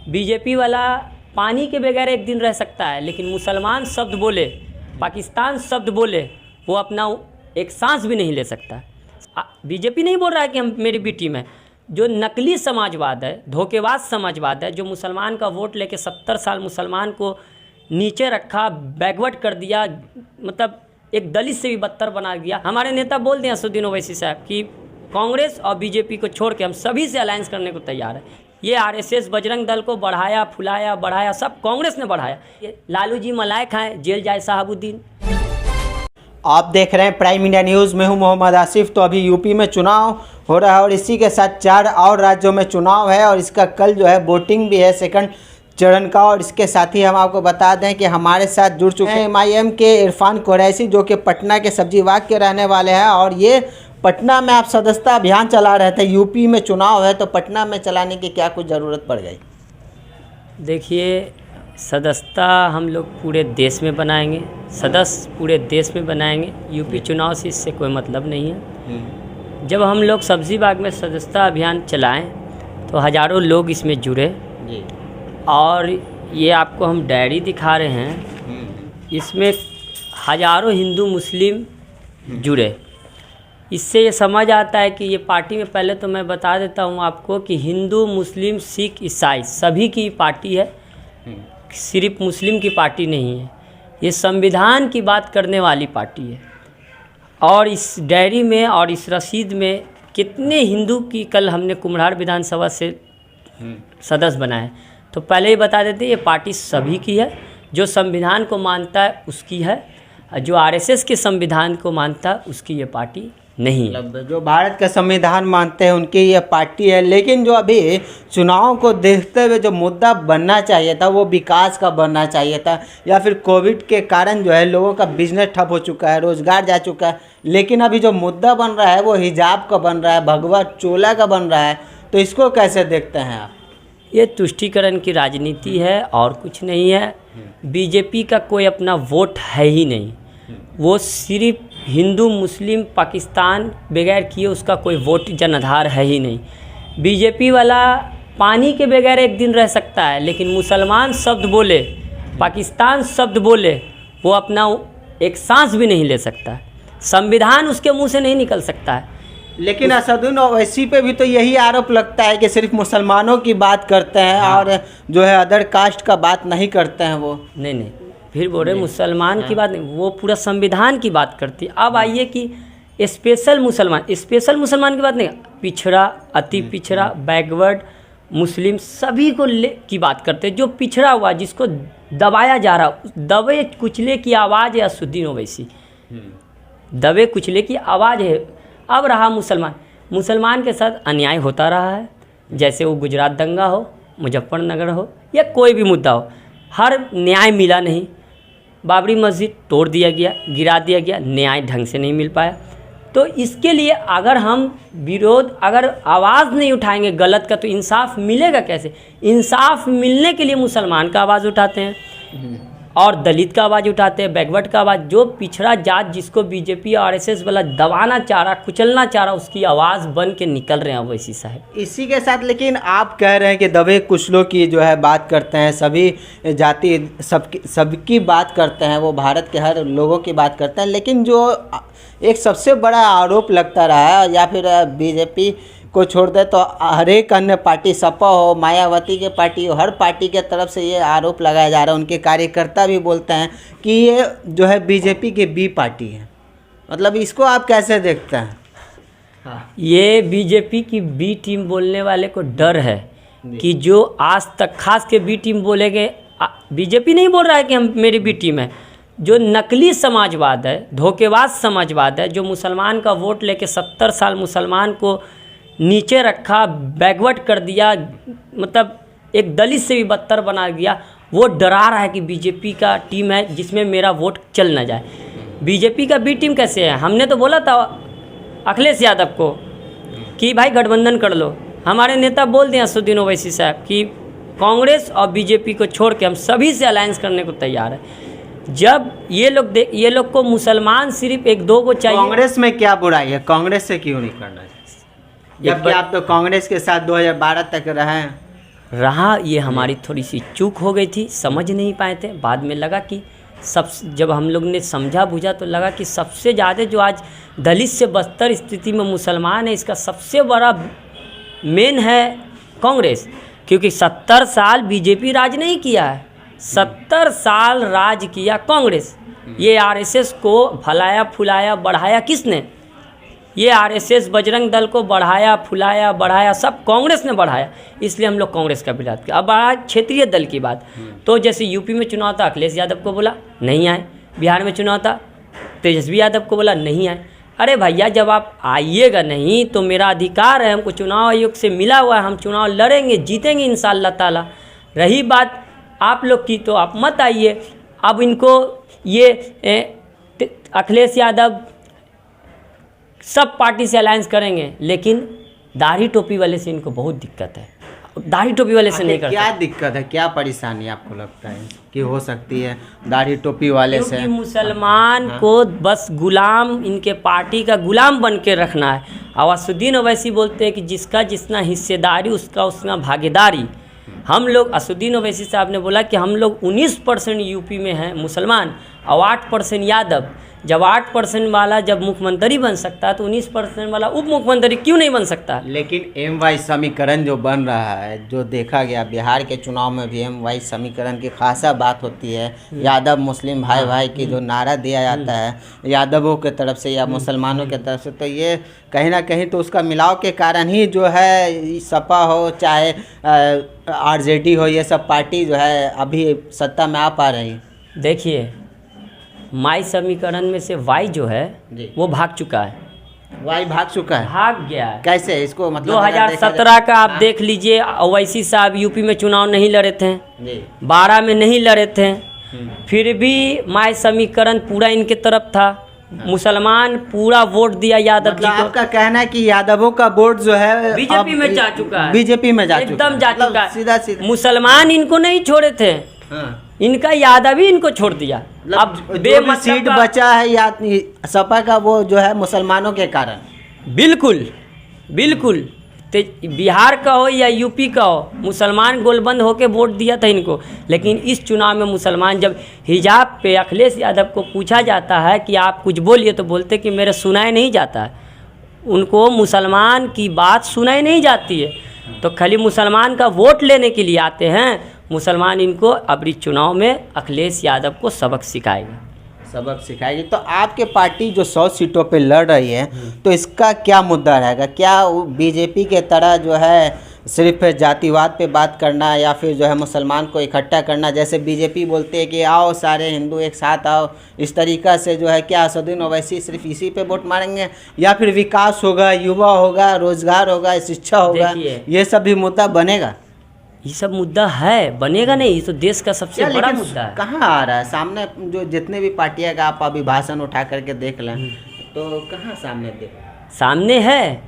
BJP वाला पानी के बगैर एक दिन रह सकता है, लेकिन मुसलमान शब्द बोले, पाकिस्तान शब्द बोले, वो अपना एक सांस भी नहीं ले सकता। बीजेपी नहीं बोल रहा है कि हम मेरी भी टीम है। जो नकली समाजवाद है, धोखेबाज समाजवाद है, जो मुसलमान का वोट लेके 70 साल मुसलमान को नीचे रखा, बैकवर्ड कर दिया, मतलब एक दलित से भी बदतर बना दिया। हमारे नेता बोल दिए असदुद्दीन ओवैसी साहब कि कांग्रेस और बीजेपी को छोड़ के हम सभी से अलायंस करने को तैयार है। ये आरएसएस बजरंग दल को बढ़ाया, फुलाया, बढ़ाया, सब कांग्रेस ने बढ़ाया। ये लालू जी मलाई खाएं, जेल जाए शहाबुद्दीन। आप देख रहे हैं प्राइम इंडिया न्यूज़ में हूं मोहम्मद आसिफ। तो अभी यूपी में चुनाव हो रहा है और इसी के साथ 4 और राज्यों में चुनाव है और इसका कल जो है वोटिंग भी है सेकंड चरण का। और इसके साथ ही हम आपको बता दें कि हमारे साथ जुड़ चुके हैं MIM के इरफान कुरैशी, जो कि पटना के सब्जीबाग के रहने वाले हैं। और ये पटना में आप सदस्यता अभियान चला रहे थे, यूपी में चुनाव है तो पटना में चलाने की क्या कुछ ज़रूरत पड़ गई? देखिए, सदस्यता हम लोग पूरे देश में बनाएंगे, सदस्य पूरे देश में बनाएंगे। यूपी चुनाव से इससे कोई मतलब नहीं है। जब हम लोग सब्जीबाग में सदस्यता अभियान चलाएं तो हज़ारों लोग इसमें जुड़े जी। और ये आपको हम डायरी दिखा रहे हैं, इसमें हज़ारों हिंदू मुस्लिम जुड़े। इससे ये समझ आता है कि ये पार्टी में, पहले तो मैं बता देता हूँ आपको कि हिंदू मुस्लिम सिख ईसाई सभी की पार्टी है, सिर्फ मुस्लिम की पार्टी नहीं है। ये संविधान की बात करने वाली पार्टी है। और इस डायरी में और इस रसीद में कितने हिंदू की कल हमने कुम्हरार विधानसभा से सदस्य बनाए। तो पहले ही बता देते, ये पार्टी सभी की है। जो संविधान को मानता है उसकी है, जो आरएसएस के संविधान को मानता है उसकी ये पार्टी नहीं है। जो भारत का संविधान मानते हैं उनकी ये पार्टी है। लेकिन जो अभी चुनाव को देखते हुए जो मुद्दा बनना चाहिए था वो विकास का बनना चाहिए था, या फिर कोविड के कारण जो है लोगों का बिजनेस ठप हो चुका है, रोजगार जा चुका है। लेकिन अभी जो मुद्दा बन रहा है वो हिजाब का बन रहा है, भगवा चोला का बन रहा है। तो इसको कैसे देखते हैं आप? ये तुष्टीकरण की राजनीति है और कुछ नहीं है। बीजेपी का कोई अपना वोट है ही नहीं। वो सिर्फ हिंदू मुस्लिम पाकिस्तान बगैर किए उसका कोई वोट जनाधार है ही नहीं। बीजेपी वाला पानी के बगैर एक दिन रह सकता है, लेकिन मुसलमान शब्द बोले, पाकिस्तान शब्द बोले, वो अपना एक सांस भी नहीं ले सकता। संविधान उसके मुंह से नहीं निकल सकता है। लेकिन असदुद्दीन ओवैसी पे भी तो यही आरोप लगता है कि सिर्फ मुसलमानों की बात करते हैं और जो है अदर कास्ट का बात नहीं करते हैं वो। नहीं, फिर बोल रहे मुसलमान की बात नहीं, वो पूरा संविधान की बात करती है। अब आइए कि स्पेशल मुसलमान की बात नहीं, पिछड़ा, अति पिछड़ा, बैकवर्ड मुस्लिम सभी को की बात करते हैं। जो पिछड़ा हुआ, जिसको दबाया जा रहा, दबे कुचले की आवाज़ है असदुद्दीन ओवैसी, दबे कुचले की आवाज़ है। अब रहा मुसलमान के साथ अन्याय होता रहा है, जैसे वो गुजरात दंगा हो, मुजफ्फरनगर हो, या कोई भी मुद्दा हो, हर न्याय मिला नहीं। बाबरी मस्जिद तोड़ दिया गया, गिरा दिया गया, न्याय ढंग से नहीं मिल पाया। तो इसके लिए अगर हम विरोध, अगर आवाज़ नहीं उठाएंगे गलत का, तो इंसाफ मिलेगा कैसे? इंसाफ मिलने के लिए मुसलमान का आवाज़ उठाते हैं और दलित का आवाज़ उठाते हैं, बैकवर्ड का आवाज़। जो पिछड़ा जात जिसको बीजेपी और आरएसएस वाला दबाना चाह रहा, कुचलना चाह रहा, उसकी आवाज़ बन के निकल रहे हैं ओवैसी साहब। इसी के साथ लेकिन आप कह रहे हैं कि दबे कुचलों की जो है बात करते हैं, सभी जाति सबकी बात करते हैं, वो भारत के हर लोगों की बात करते हैं। लेकिन जो एक सबसे बड़ा आरोप लगता रहा है, या फिर बीजेपी को छोड़ दे तो हर एक अन्य पार्टी, सपा हो, मायावती की पार्टी हो, हर पार्टी के तरफ से ये आरोप लगाया जा रहा है। उनके कार्यकर्ता भी बोलते हैं कि ये जो है बीजेपी की बी पार्टी है। मतलब इसको आप कैसे देखते हैं? ये बीजेपी की बी टीम बोलने वाले को डर है कि जो आज तक खास के बी टीम बोलेंगे। बीजेपी नहीं बोल रहा है कि हम मेरी बी टीम है। जो नकली समाजवाद है, धोखेबाज समाजवाद है, जो मुसलमान का वोट लेके 70 साल मुसलमान को नीचे रखा, बैकवर्ड कर दिया, मतलब एक दलित से भी बदतर बना दिया, वो डरा रहा है कि बीजेपी का टीम है जिसमें मेरा वोट चल ना जाए। बीजेपी का बी टीम कैसे है? हमने तो बोला था अखिलेश यादव को कि भाई गठबंधन कर लो। हमारे नेता बोल दिए असदुद्दीन ओवैसी साहब कि कांग्रेस और बीजेपी को छोड़ के हम सभी से अलायंस करने को तैयार है। जब ये लोग को मुसलमान सिर्फ 1-2 को चाहिए। कांग्रेस में क्या बुराई है? कांग्रेस से क्यों नहीं करना चाहिए? जबकि आप तो कांग्रेस के साथ 2012 तक रहे हैं। रहा, ये हमारी थोड़ी सी चूक हो गई थी, समझ नहीं पाए थे। बाद में लगा कि जब हम लोग ने समझा बुझा तो लगा कि सबसे ज़्यादा जो आज दलित से बदतर स्थिति में मुसलमान है, इसका सबसे बड़ा मेन है कांग्रेस। क्योंकि 70 साल बीजेपी राज नहीं किया है, 70 साल राज किया कांग्रेस। ये आरएसएस को फलाया फुलाया बढ़ाया किसने? ये आरएसएस बजरंग दल को बढ़ाया फुलाया बढ़ाया सब कांग्रेस ने बढ़ाया, इसलिए हम लोग कांग्रेस का विरोध किया। अब आज क्षेत्रीय दल की बात, तो जैसे यूपी में चुनाव था, अखिलेश यादव को बोला नहीं आए। बिहार में चुनाव था, तेजस्वी यादव को बोला नहीं आए। अरे भैया, जब आप आइएगा नहीं तो मेरा अधिकार है, हमको चुनाव आयोग से मिला हुआ है, हम चुनाव लड़ेंगे जीतेंगे इंशाअल्लाह ताला। रही बात आप लोग की, तो आप मत आइए। अब इनको ये अखिलेश यादव सब पार्टी से अलायंस करेंगे, लेकिन दाढ़ी टोपी वाले से इनको बहुत दिक्कत है। दाढ़ी टोपी वाले से नहीं करते। क्या दिक्कत है, क्या परेशानी आपको लगता है कि हो सकती है दाढ़ी टोपी वाले से? क्योंकि मुसलमान को बस गुलाम, इनके पार्टी का गुलाम बन के रखना है। और असुद्दीन ओवैसी बोलते हैं कि जिसका जितना हिस्सेदारी उसका उतना भागीदारी। हम लोग, असुद्दीन ओवैसी साहब ने बोला कि हम लोग 19% यूपी में हैं मुसलमान और 8% यादव। जब 8% वाला जब मुख्यमंत्री बन सकता है तो 19% वाला उप मुख्यमंत्री क्यों नहीं बन सकता? लेकिन MY समीकरण जो बन रहा है, जो देखा गया बिहार के चुनाव में भी MY समीकरण की खासा बात होती है। यादव मुस्लिम भाई भाई की जो नारा दिया जाता है यादवों के तरफ से या मुसलमानों के तरफ से, तो ये कहीं ना कहीं तो उसका मिलाव के कारण ही जो है सपा हो चाहे RJD हो, ये सब पार्टी जो है अभी सत्ता में आ पा रही। देखिए, माई समीकरण में से वाई जो है वो भाग चुका है। वाई भाग चुका है, भाग गया है। कैसे? इसको मतलब 2017 का आप देख लीजिए, ओवैसी साहब यूपी में चुनाव नहीं लड़े थे, 12 में नहीं लड़े थे, फिर भी माई समीकरण पूरा इनके तरफ था। मुसलमान पूरा वोट दिया यादव जी को। आपका कहना है कि यादवों का वोट जो है बीजेपी में जा चुका है, बीजेपी में जा एकदम जा चुका है। सीधा सीधा मुसलमान इनको नहीं छोड़े थे, इनका यादव ही इनको छोड़ दिया। अब बेमतलब सीट बचा है या सपा का, वो जो है मुसलमानों के कारण। बिल्कुल बिल्कुल, बिहार का हो या यूपी का हो, मुसलमान गोलबंद होके वोट दिया था इनको। लेकिन इस चुनाव में मुसलमान, जब हिजाब पे अखिलेश यादव को पूछा जाता है कि आप कुछ बोलिए, तो बोलते कि मेरे सुनाई नहीं जाता है। उनको मुसलमान की बात सुनाई नहीं जाती है, तो खाली मुसलमान का वोट लेने के लिए आते हैं। मुसलमान इनको अब इस चुनाव में अखिलेश यादव को सबक सिखाएगी। तो आपके पार्टी जो 100 सीटों पे लड़ रही है, तो इसका क्या मुद्दा रहेगा? क्या बीजेपी के तरह जो है सिर्फ जातिवाद पे बात करना, या फिर जो है मुसलमान को इकट्ठा करना, जैसे बीजेपी बोलते हैं कि आओ सारे हिंदू एक साथ आओ, इस तरीक़ा से जो है क्या असदुद्दीन ओवैसी सिर्फ इसी पे वोट मारेंगे, या फिर विकास होगा, युवा होगा, रोजगार होगा, शिक्षा होगा, ये सब भी मुद्दा बनेगा? ये सब मुद्दा है, बनेगा नहीं, ये तो देश का सबसे बड़ा मुद्दा है। कहाँ आ रहा है सामने? जो जितने भी पार्टियाँ का आप अभी भाषण उठा करके देख लें, तो कहाँ सामने है?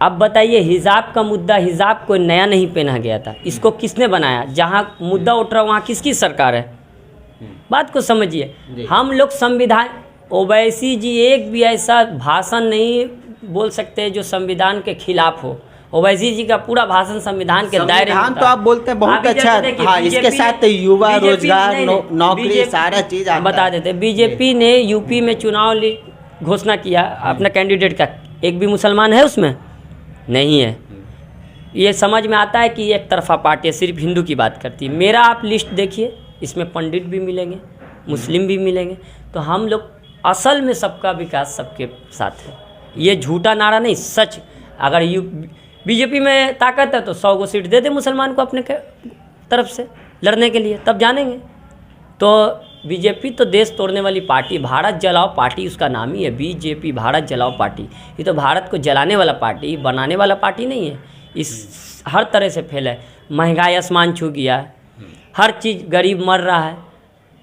अब बताइए, हिजाब का मुद्दा, हिजाब कोई नया नहीं पहना गया था, इसको किसने बनाया? जहाँ मुद्दा उठ रहा वहाँ किसकी सरकार है? बात को समझिए। हम लोग संविधान, ओवैसी जी एक भी ऐसा भाषण नहीं बोल सकते जो संविधान के खिलाफ हो। ओवैसी जी का पूरा भाषण संविधान के दायरे में तो आप बोलते हैं बहुत अच्छा। हाँ, इसके साथ युवा, रोजगार, नौकरी, सारा चीज बता देते। बीजेपी ने यूपी में चुनाव घोषणा किया अपना कैंडिडेट का, एक भी मुसलमान है उसमें? नहीं है। ये समझ में आता है कि एक तरफा पार्टी सिर्फ हिंदू की बात करती है। मेरा आप लिस्ट देखिए, इसमें पंडित भी मिलेंगे, मुस्लिम भी मिलेंगे। तो हम लोग असल में सबका विकास सबके साथ है। ये झूठा नारा नहीं, सच। अगर बीजेपी में ताकत है तो 100 को सीट दे दे मुसलमान को अपने तरफ से लड़ने के लिए, तब जानेंगे। तो बीजेपी तो देश तोड़ने वाली पार्टी, भारत जलाओ पार्टी उसका नाम ही है, बीजेपी, भारत जलाओ पार्टी। ये तो भारत को जलाने वाला पार्टी, बनाने वाला पार्टी नहीं है। इस हर तरह से फैला है। महंगाई आसमान छू गया है, हर चीज़, गरीब मर रहा है,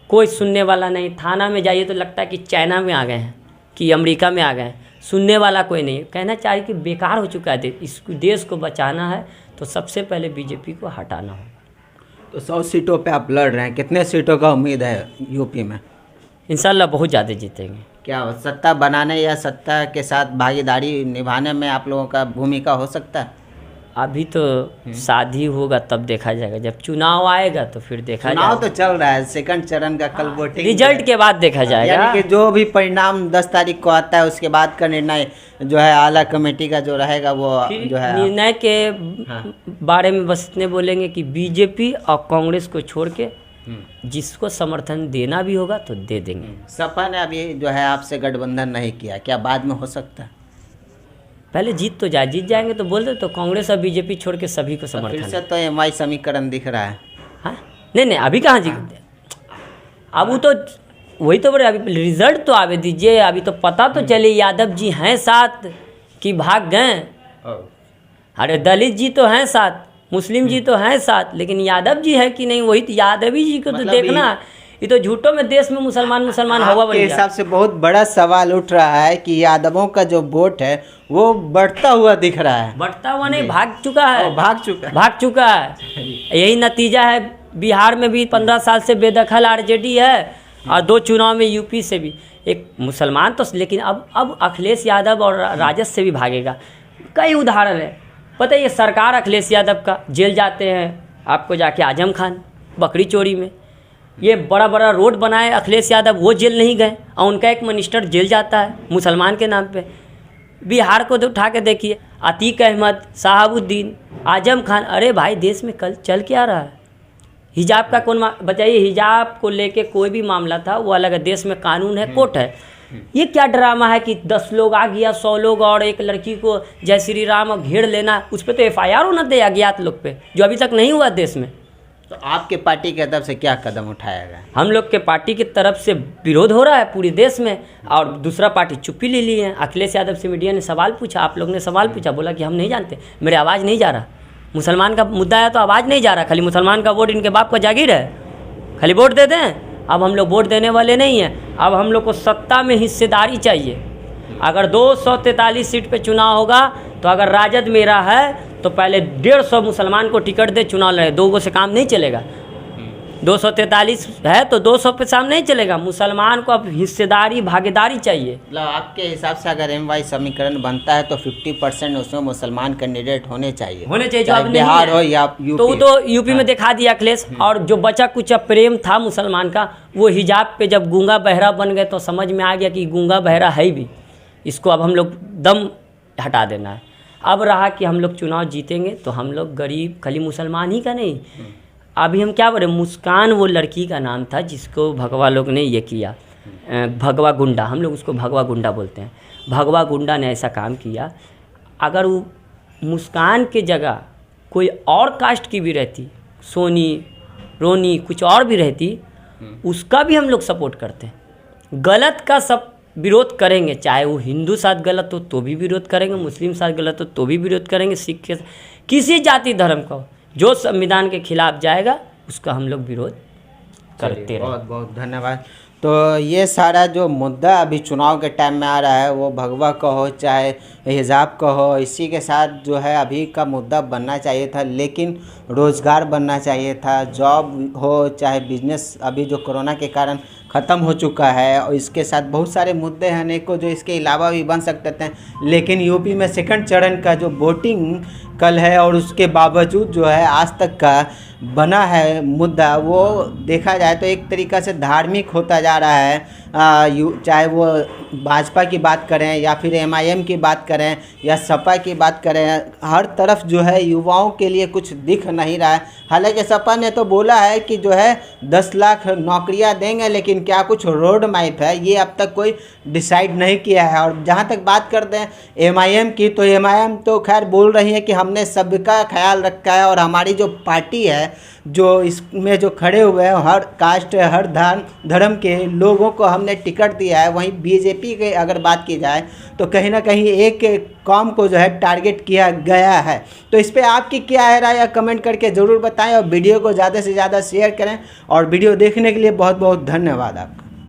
कोई सुनने वाला नहीं। थाना में जाइए तो लगता है कि चाइना में आ गए हैं कि अमेरिका में आ गए हैं, सुनने वाला कोई नहीं। कहना चाहिए कि बेकार हो चुका है इस देश को बचाना है तो सबसे पहले बीजेपी को हटाना हो। तो 100 सीटों पे आप लड़ रहे हैं, कितने सीटों का उम्मीद है यूपी में? इंशाल्लाह बहुत ज़्यादा जीतेंगे। क्या सत्ता बनाने या सत्ता के साथ भागीदारी निभाने में आप लोगों का भूमिका हो सकता है? अभी तो शादी होगा तब देखा जाएगा, जब चुनाव आएगा तो फिर देखा चुनाव जाएगा। तो चल रहा है, सेकंड चरण का कल वोटिंग रिजल्ट के बाद देखा जाएगा। यानी कि जो भी परिणाम 10 तारीख को आता है उसके बाद का निर्णय जो है आला कमेटी का जो रहेगा वो फिर जो है निर्णय के बारे में बस इतने बोलेंगे कि बीजेपी और कांग्रेस को छोड़ के जिसको समर्थन देना भी होगा तो दे देंगे। सपा ने अभी जो है आपसे गठबंधन नहीं किया, क्या बाद में हो सकता है? पहले जीत तो जीत जाएंगे तो बोल दे, तो कांग्रेस और बीजेपी छोड़ के सभी को फिर समर्थन से है। तो एमआई समीकरण दिख रहा है। हाँ नहीं अभी कहाँ जीत, अब वो तो वही तो बोले, अभी रिजल्ट तो आवे दीजिए, अभी तो पता तो चले यादव जी हैं साथ कि भाग गए। अरे दलित जी तो हैं साथ, मुस्लिम जी तो हैं साथ, लेकिन यादव जी है कि नहीं, वही तो यादवी जी को तो मतलब देखना। ये तो झूठों में देश में मुसलमान हवा बन के गया। हिसाब से बहुत बड़ा सवाल उठ रहा है कि यादवों का जो वोट है वो बढ़ता हुआ दिख रहा है। बढ़ता हुआ नहीं, भाग चुका है, भाग चुका है। यही नतीजा है, बिहार में भी 15 साल से बेदखल आरजेडी है और 2 चुनाव में यूपी से भी एक मुसलमान तो, लेकिन अब अखिलेश यादव और राजद से भी भागेगा। कई उदाहरण है, पता है ये सरकार अखिलेश यादव का जेल जाते हैं, आपको जाके आजम खान बकरी चोरी में, ये बड़ा बड़ा रोड बनाए अखिलेश यादव, वो जेल नहीं गए और उनका एक मिनिस्टर जेल जाता है मुसलमान के नाम पे। बिहार को तो उठा के देखिए, अतीक अहमद, शहाबुद्दीन, आजम खान। अरे भाई देश में कल चल क्या रहा है? हिजाब का कौन बताइए, हिजाब को लेके कोई भी मामला था वो अलग है, देश में कानून है, कोर्ट है। ये क्या ड्रामा है कि 10 लोग आ गया, 100 लोग और एक लड़की को जय श्री राम घेर लेना, उस पर तो FIR होना दे अज्ञात लोग पे, जो अभी तक नहीं हुआ देश में। तो आपके पार्टी की तरफ से क्या कदम उठाया गया? हम लोग के पार्टी की तरफ से विरोध हो रहा है पूरे देश में, और दूसरा पार्टी चुप्पी ले ली है। अखिलेश यादव से मीडिया ने सवाल पूछा, आप लोग ने सवाल पूछा, बोला कि हम नहीं जानते, मेरे आवाज़ नहीं जा रहा। मुसलमान का मुद्दा है तो आवाज़ नहीं जा रहा, खाली मुसलमान का वोट इनके बाप का जागीर है, खाली वोट दे दें। अब हम लोग वोट देने वाले नहीं हैं, अब हम लोग को सत्ता में हिस्सेदारी चाहिए। अगर 243 सीट पे चुनाव होगा तो अगर राजद मेरा है तो पहले 150 मुसलमान को टिकट दे, चुनाव लड़े। 2 से काम नहीं चलेगा, 243 है तो 200 पे काम नहीं चलेगा। मुसलमान को अब हिस्सेदारी भागीदारी चाहिए। मतलब आपके हिसाब से अगर MY समीकरण बनता है तो 50% उसमें मुसलमान कैंडिडेट होने चाहिए जो अब बिहार हो या यूपी। तो वो तो यूपी में दिखा दिया अखिलेश। और जो बचा कुछ प्रेम था मुसलमान का, वो हिजाब पे जब गूंगा बहरा बन गए तो समझ में आ गया कि गूंगा बहरा है भी, इसको अब हम लोग दम हटा देना है। अब रहा कि हम लोग चुनाव जीतेंगे तो हम लोग गरीब, खाली मुसलमान ही का नहीं, अभी हम क्या बोले, मुस्कान वो लड़की का नाम था जिसको भगवा लोग ने ये किया, भगवा गुंडा, हम लोग उसको भगवा गुंडा बोलते हैं। भगवा गुंडा ने ऐसा काम किया, अगर वो मुस्कान के जगह कोई और कास्ट की भी रहती, सोनी, रोनी, कुछ और भी रहती, उसका भी हम लोग सपोर्ट करते हैं। गलत का सब विरोध करेंगे, चाहे वो हिंदू साथ गलत हो तो भी विरोध करेंगे, मुस्लिम साथ गलत हो तो भी विरोध करेंगे, सिख के, किसी जाति धर्म का जो संविधान के खिलाफ जाएगा उसका हम लोग विरोध करते हैं। बहुत बहुत धन्यवाद। तो ये सारा जो मुद्दा अभी चुनाव के टाइम में आ रहा है, वो भगवा का हो चाहे हिजाब का हो, इसी के साथ जो है अभी का मुद्दा बनना चाहिए था, लेकिन रोज़गार बनना चाहिए था, जॉब हो चाहे बिजनेस, अभी जो कोरोना के कारण ख़त्म हो चुका है। और इसके साथ बहुत सारे मुद्दे हैं अनेकों जो इसके अलावा भी बन सकते थे, लेकिन यूपी में सेकंड चरण का जो वोटिंग कल है और उसके बावजूद जो है आज तक का बना है मुद्दा, वो देखा जाए तो एक तरीक़ा से धार्मिक होता जा रहा है। चाहे वो भाजपा की बात करें या फिर MIM की बात करें या सपा की बात करें, हर तरफ जो है युवाओं के लिए कुछ दिख नहीं रहा है। हालांकि सपा ने तो बोला है कि जो है 10 लाख नौकरियां देंगे, लेकिन क्या कुछ रोड मैप है ये अब तक कोई डिसाइड नहीं किया है। और जहां तक बात करते हैं MIM की, तो MIM तो खैर बोल रही है कि हमने सबका ख्याल रखा है और हमारी जो पार्टी है जो इसमें जो खड़े हुए हैं हर कास्ट, हर धर्म के लोगों को हमने टिकट दिया है। वहीं बीजेपी की अगर बात की जाए तो कहीं ना कहीं एक कौम को जो है टारगेट किया गया है। तो इस पर आपकी क्या है राय, कमेंट करके ज़रूर बताएं और वीडियो को ज़्यादा से ज़्यादा शेयर करें। और वीडियो देखने के लिए बहुत बहुत धन्यवाद आपका।